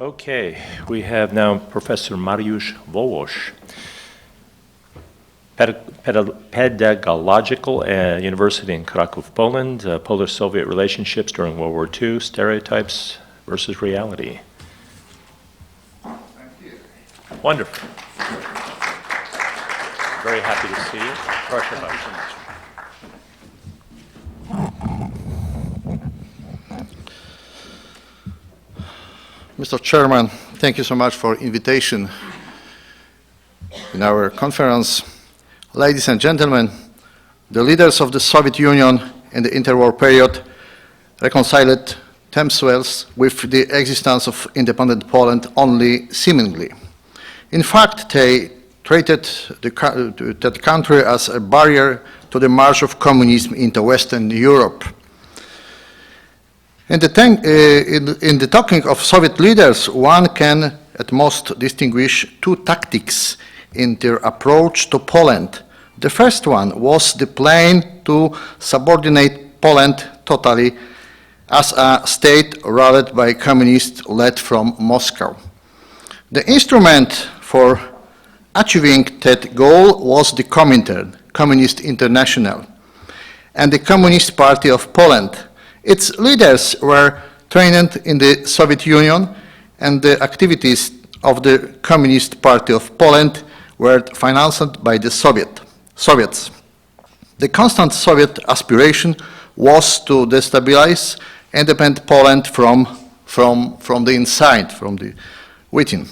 Okay, we have now Professor Mariusz Wołos, Pedagogical University in Cracow, Poland, Polish-Soviet relationships during World War II, stereotypes versus reality. Thank you. Wonderful. Very happy to see you. Proszę bardzo. Mr. Chairman, thank you so much for invitation in our conference. Ladies and gentlemen, the leaders of the Soviet Union in the interwar period reconciled themselves with the existence of independent Poland only seemingly. In fact, they treated that country as a barrier to the march of communism into Western Europe. In the talking of Soviet leaders, one can at most distinguish two tactics in their approach to Poland. The first one was the plan to subordinate Poland totally as a state ruled by communists led from Moscow. The instrument for achieving that goal was the Comintern, Communist International, and the Communist Party of Poland. Its leaders were trained in the Soviet Union, and the activities of the Communist Party of Poland were financed by the Soviets. The constant Soviet aspiration was to destabilize independent Poland from the inside, from the within.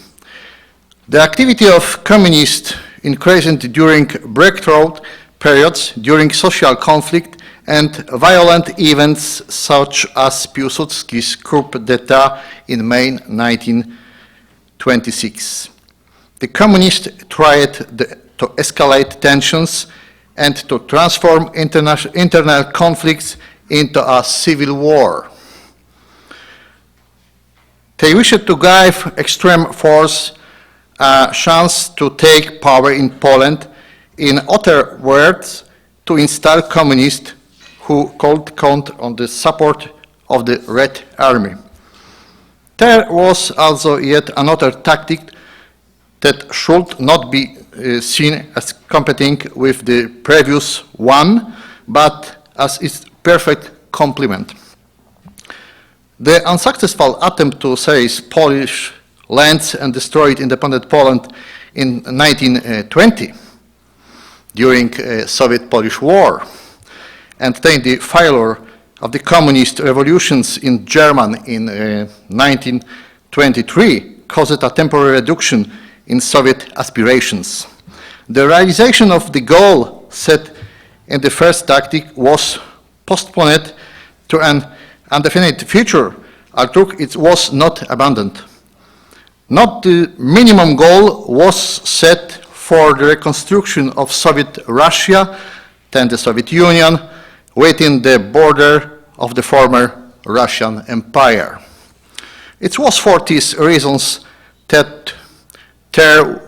The activity of communists increased during breakthrough periods, during social conflict, and violent events such as Piłsudski's coup d'etat in May 1926. The communists tried to escalate tensions and to transform internal conflicts into a civil war. They wished to give extreme force a chance to take power in Poland, in other words, to install communists who could count on the support of the Red Army. There was also yet another tactic that should not be seen as competing with the previous one, but as its perfect complement. The unsuccessful attempt to seize Polish lands and destroy independent Poland in 1920 during Soviet-Polish War, and then the failure of the communist revolutions in Germany in 1923 caused a temporary reduction in Soviet aspirations. The realization of the goal set in the first tactic was postponed to an indefinite future, although it was not abandoned. Not the minimum goal was set for the reconstruction of Soviet Russia, then the Soviet Union, within the border of the former Russian Empire. It was for these reasons that there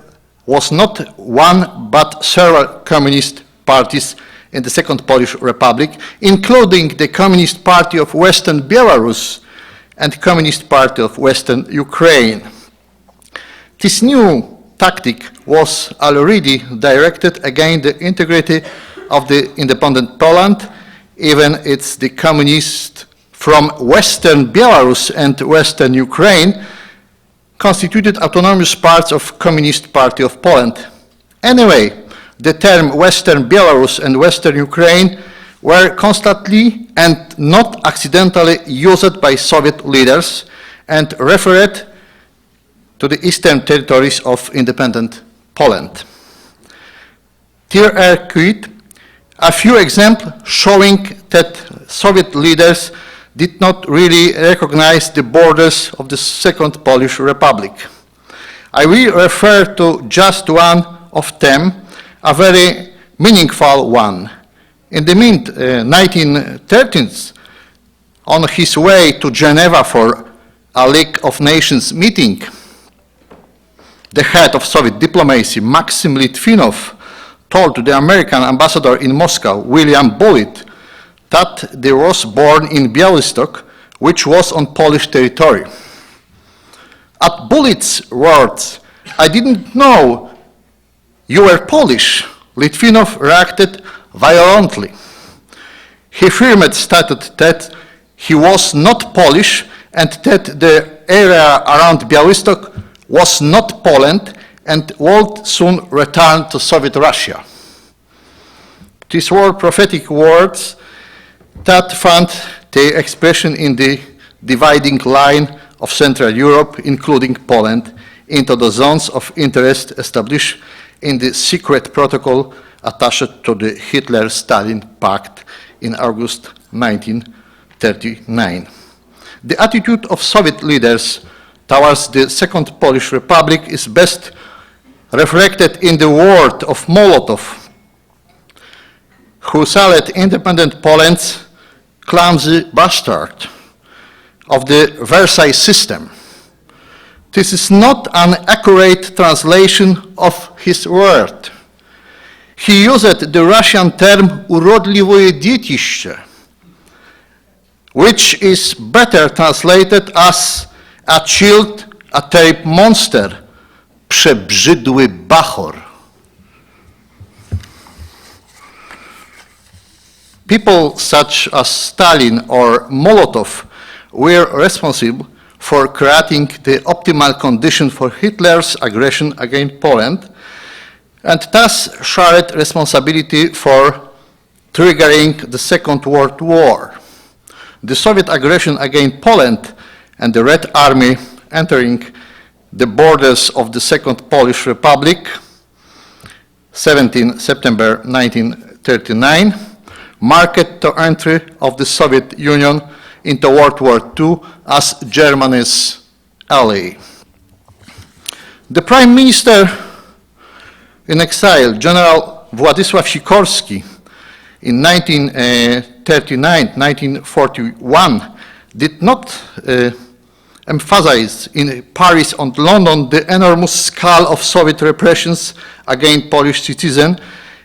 was not one but several communist parties in the Second Polish Republic, including the Communist Party of Western Belarus and Communist Party of Western Ukraine. This new tactic was already directed against the integrity of the independent Poland, even it's the communists from Western Belarus and Western Ukraine constituted autonomous parts of Communist Party of Poland. Anyway, the term Western Belarus and Western Ukraine were constantly and not accidentally used by Soviet leaders and referred to the eastern territories of independent Poland. Here are quite a few examples showing that Soviet leaders did not really recognize the borders of the Second Polish Republic. I will refer to just one of them, a very meaningful one. In the mid-1930s, on his way to Geneva for a League of Nations meeting, the head of Soviet diplomacy, Maxim Litvinov, told the American ambassador in Moscow, William Bullitt, that he was born in Białystok, which was on Polish territory. At Bullitt's words, "I didn't know you were Polish," Litvinov reacted violently. He firmly stated that he was not Polish and that the area around Białystok was not Poland and would soon return to Soviet Russia. These were prophetic words that found their expression in the dividing line of Central Europe, including Poland, into the zones of interest established in the secret protocol attached to the Hitler-Stalin Pact in August 1939. The attitude of Soviet leaders towards the Second Polish Republic is best reflected in the word of Molotov, who called independent Poland's clumsy bastard of the Versailles system. This is not an accurate translation of his word. He used the Russian term urodliwe dzieciще, which is better translated as a child, a terrible monster, przebrzydły bachor. People such as Stalin or Molotov were responsible for creating the optimal condition for Hitler's aggression against Poland, and thus shared responsibility for triggering the Second World War. The Soviet aggression against Poland and the Red Army entering the borders of the Second Polish Republic, 17 September 1939, marked the entry of the Soviet Union into World War II as Germany's ally. The Prime Minister in exile, General Władysław Sikorski, in 1939-1941, did not emphasize in Paris and London the enormous scale of Soviet repressions against Polish citizens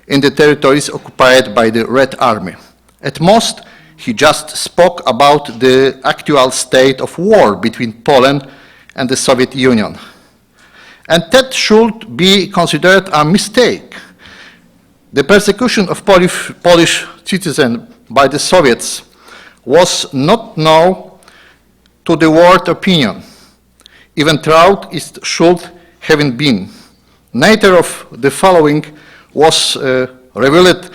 in the territories occupied by the Red Army. At most, he just spoke about the actual state of war between Poland and the Soviet Union. And that should be considered a mistake. The persecution of Polish citizens by the Soviets was not known to the world opinion, even though it should have been. Neither of the following was revealed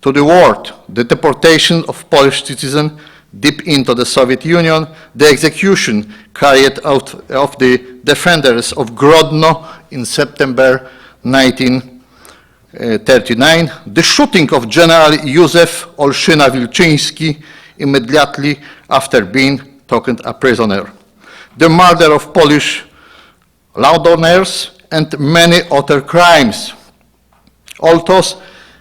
to the world: the deportation of Polish citizens deep into the Soviet Union, the execution carried out of the defenders of Grodno in September 1939, the shooting of General Józef Olszyna-Wilczyński immediately after being taken a prisoner, the murder of Polish landowners, and many other crimes. All those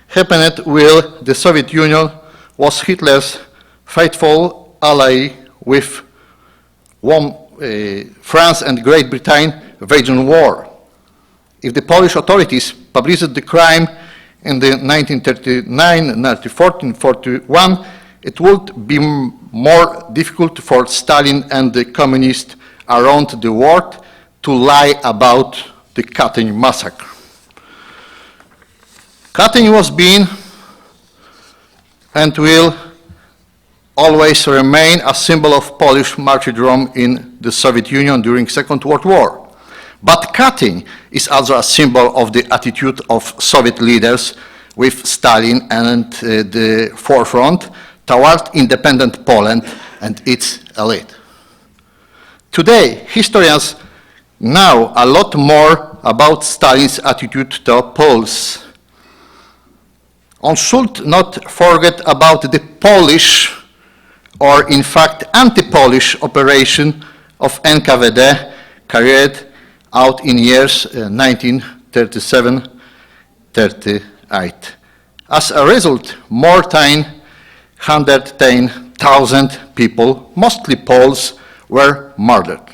happened while the Soviet Union was Hitler's faithful ally with France and Great Britain waging war. If the Polish authorities published the crime in the 1939, 1940-41, it would be more difficult for Stalin and the communists around the world to lie about the Katyn massacre. Katyn was been and will always remain a symbol of Polish martyrdom in the Soviet Union during Second World War. But Katyn is also a symbol of the attitude of Soviet leaders with Stalin and the forefront toward independent Poland and its elite. Today, historians know a lot more about Stalin's attitude to Poles. One should not forget about the Polish, or in fact anti-Polish operation of NKVD carried out in years 1937-38. As a result, more than 110,000 people, mostly Poles, were murdered.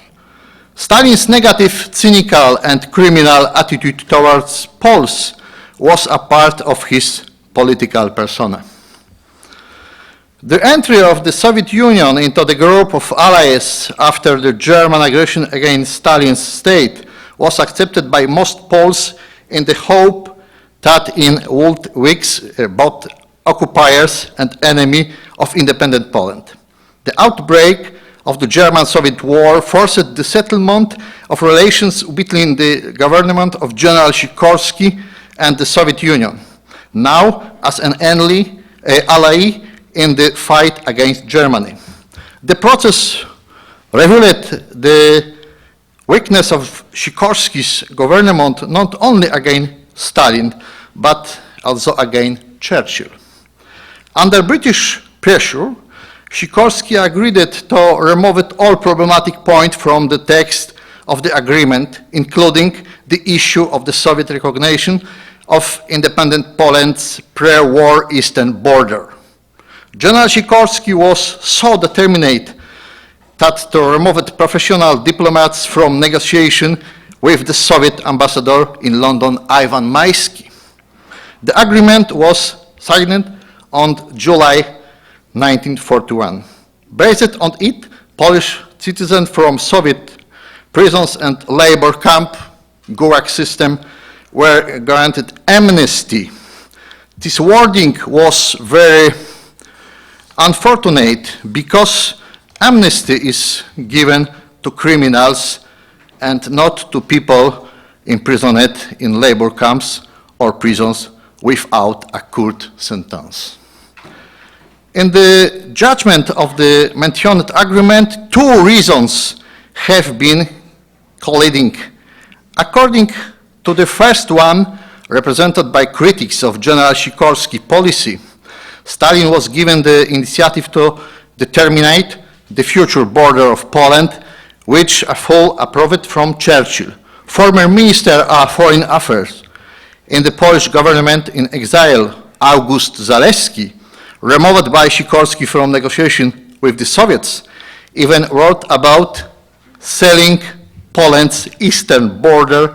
Stalin's negative, cynical, and criminal attitude towards Poles was a part of his political persona. The entry of the Soviet Union into the group of allies after the German aggression against Stalin's state was accepted by most Poles in the hope that in old weeks both occupiers and enemy of independent Poland. The outbreak of the German-Soviet war forced the settlement of relations between the government of General Sikorski and the Soviet Union, now as an ally in the fight against Germany. The process revealed the weakness of Sikorski's government not only against Stalin, but also against Churchill. Under British pressure, Sikorski agreed to remove all problematic points from the text of the agreement, including the issue of the Soviet recognition of independent Poland's pre-war eastern border. General Sikorski was so determined that to remove professional diplomats from negotiation with the Soviet ambassador in London, Ivan Maisky. The agreement was signed on July 1941. Based on it, Polish citizens from Soviet prisons and labor camp, Gulag system, were granted amnesty. This wording was very unfortunate because amnesty is given to criminals and not to people imprisoned in labor camps or prisons without a court sentence. In the judgment of the mentioned agreement, two reasons have been colliding. According to the first one, represented by critics of General Sikorski's policy, Stalin was given the initiative to determine the future border of Poland, which a full approved from Churchill. Former Minister of Foreign Affairs in the Polish government in exile, August Zaleski, removed by Sikorski from negotiation with the Soviets, even wrote about selling Poland's eastern border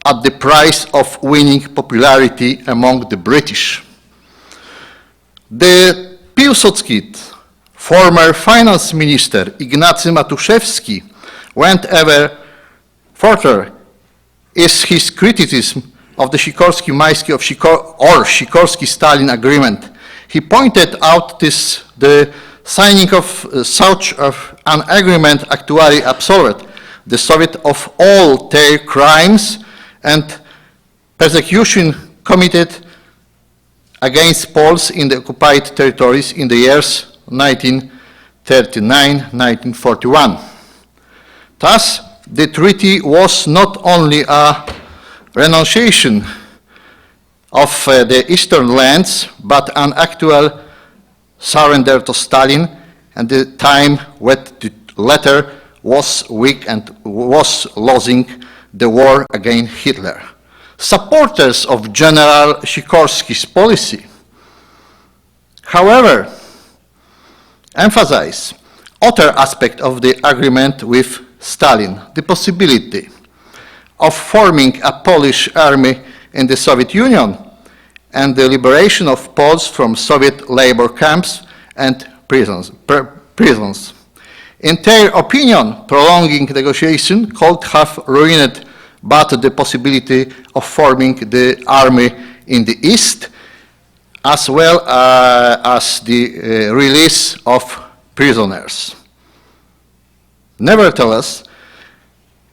at the price of winning popularity among the British. The Piłsudski, former finance minister Ignacy Matuszewski, went ever further in his criticism of the Sikorski-Maisky or Sikorski-Stalin agreement. He pointed out the signing of such an agreement actually absolved the Soviet of all their crimes and persecution committed against Poles in the occupied territories in the years 1939-1941. Thus, the treaty was not only a renunciation of the eastern lands, but an actual surrender to Stalin, and the time when the latter was weak and was losing the war against Hitler. Supporters of General Sikorski's policy, however, emphasize other aspect of the agreement with Stalin, the possibility of forming a Polish army in the Soviet Union and the liberation of Poles from Soviet labor camps and prisons. In their opinion, prolonging negotiation could have ruined but the possibility of forming the army in the East, as well as the release of prisoners. Nevertheless,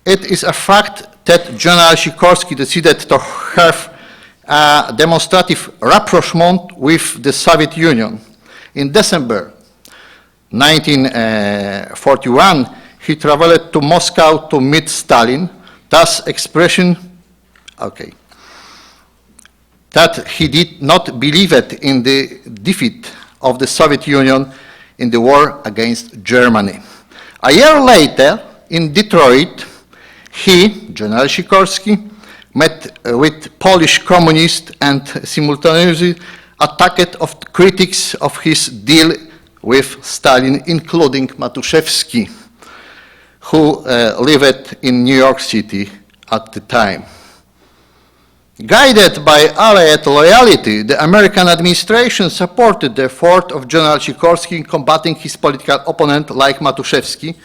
it is a fact that General Sikorski decided to have a demonstrative rapprochement with the Soviet Union. In December 1941, he traveled to Moscow to meet Stalin, thus expression, that he did not believe in the defeat of the Soviet Union in the war against Germany. A year later, in Detroit, he, General Sikorski, met with Polish communists and simultaneously attacked of critics of his deal with Stalin, including Matuszewski, who lived in New York City at the time. Guided by Allied loyalty, the American administration supported the effort of General Sikorski in combating his political opponent like Matuszewski,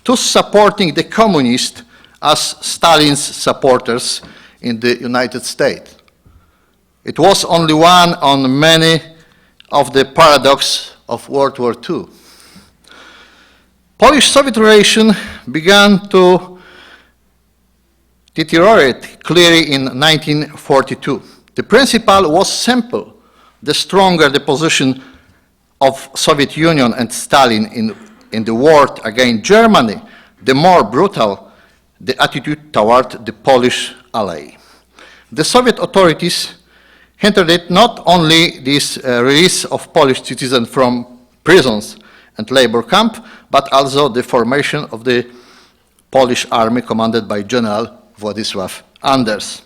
thus supporting the communists as Stalin's supporters in the United States. It was only one on many of the paradoxes of World War II. Polish-Soviet relations began to deteriorate clearly in 1942. The principle was simple. The stronger the position of Soviet Union and Stalin in the war against Germany, the more brutal the attitude toward the Polish ally. The Soviet authorities hindered not only this release of Polish citizens from prisons and labor camps, but also the formation of the Polish army commanded by General Władysław Anders.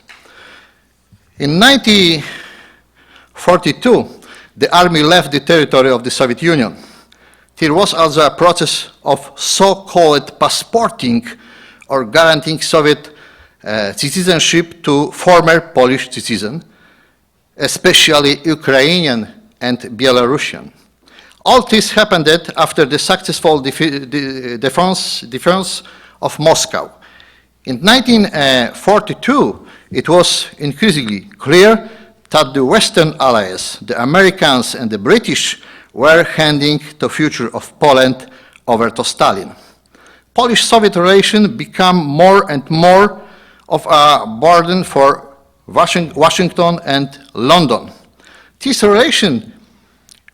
In 1942, the army left the territory of the Soviet Union. There was also a process of so-called passporting or guaranteeing Soviet citizenship to former Polish citizens, especially Ukrainian and Belarusian. All this happened after the successful defense of Moscow. In 1942, it was increasingly clear that the Western allies, the Americans and the British, were handing the future of Poland over to Stalin. Polish-Soviet relations became more and more of a burden for Washington and London. These relations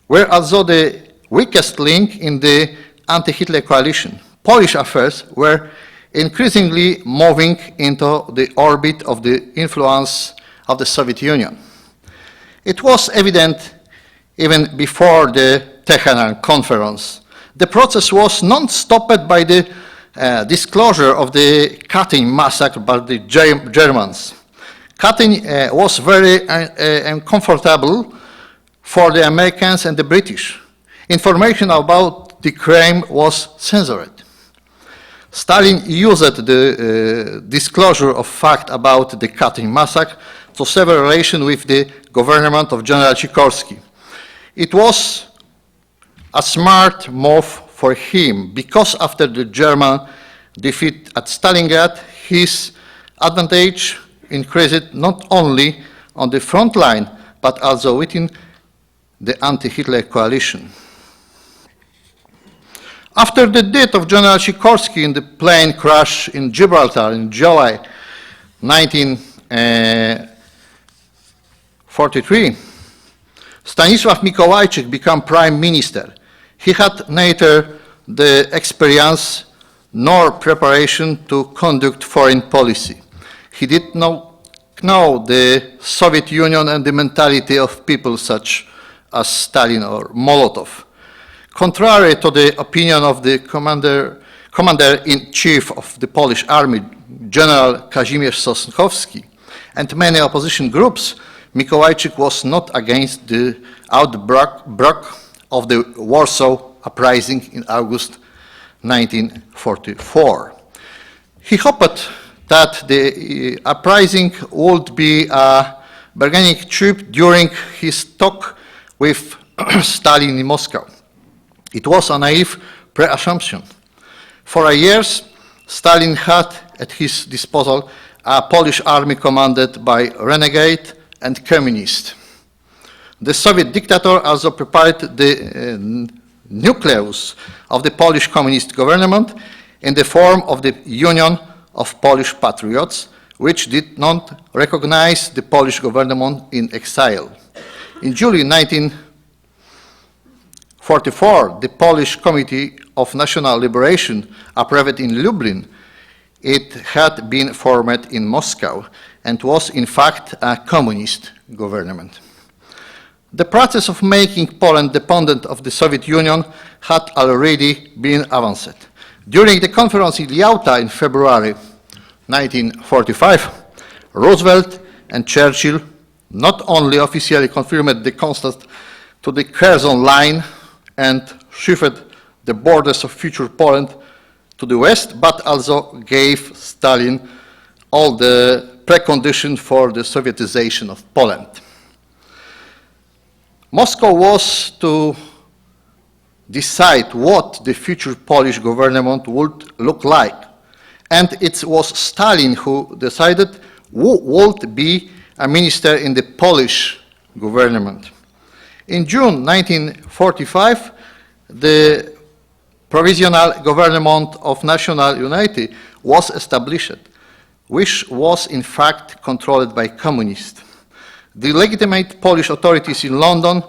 were also the weakest link in the anti-Hitler coalition. Polish affairs were increasingly moving into the orbit of the influence of the Soviet Union. It was evident even before the Tehran conference. The process was not stopped by the disclosure of the Katyn massacre by the Germans. Katyn was very uncomfortable for the Americans and the British. Information about the crime was censored. Stalin used the disclosure of fact about the Katyn massacre to sever relations with the government of General Sikorski. It was a smart move for him because after the German defeat at Stalingrad, his advantage increased not only on the front line, but also within the anti-Hitler coalition. After the death of General Sikorski in the plane crash in Gibraltar in July 1943, Stanisław Mikołajczyk became prime minister. He had neither the experience nor preparation to conduct foreign policy. He did not know the Soviet Union and the mentality of people such as Stalin or Molotov. Contrary to the opinion of the commander-in-chief of the Polish army, General Kazimierz Sosnkowski, and many opposition groups, Mikołajczyk was not against the outbreak of the Warsaw Uprising in August 1944. He hoped that the uprising would be a bargaining chip during his talk with Stalin in Moscow. It was a naive pre-assumption. For years, Stalin had at his disposal a Polish army commanded by renegade and communists. The Soviet dictator also prepared the nucleus of the Polish communist government in the form of the Union of Polish Patriots, which did not recognize the Polish government in exile. In July 1944, the Polish Committee of National Liberation approved in Lublin. It had been formed in Moscow and was in fact a communist government. The process of making Poland dependent of the Soviet Union had already been advanced. During the conference in Yalta in February 1945, Roosevelt and Churchill not only officially confirmed the consent to the Curzon Line and shifted the borders of future Poland to the west, but also gave Stalin all the precondition for the Sovietization of Poland. Moscow was to decide what the future Polish government would look like. And it was Stalin who decided who would be a minister in the Polish government. In June 1945, the Provisional Government of National Unity was established, which was in fact controlled by communists. The legitimate Polish authorities in London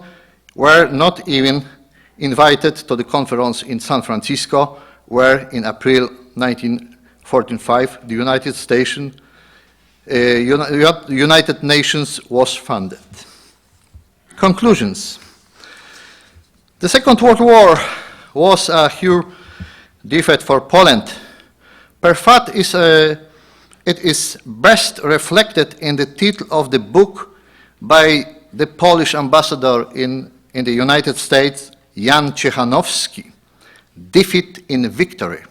were not even invited to the conference in San Francisco, where in April 1945 the United Nations was founded. Conclusions. The Second World War was a huge defeat for Poland. Perhaps it is best reflected in the title of the book by the Polish ambassador in the United States, Jan Ciechanowski, Defeat in Victory.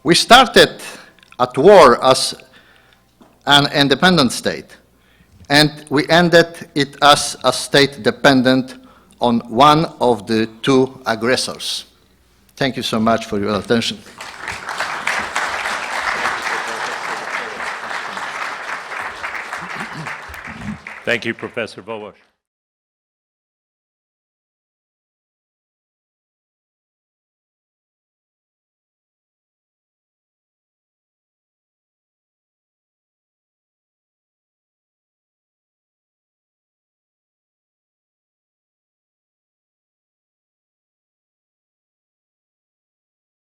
We started at war as an independent state, and we ended it as a state dependent on one of the two aggressors. Thank you so much for your attention. Thank you, Professor Wołos.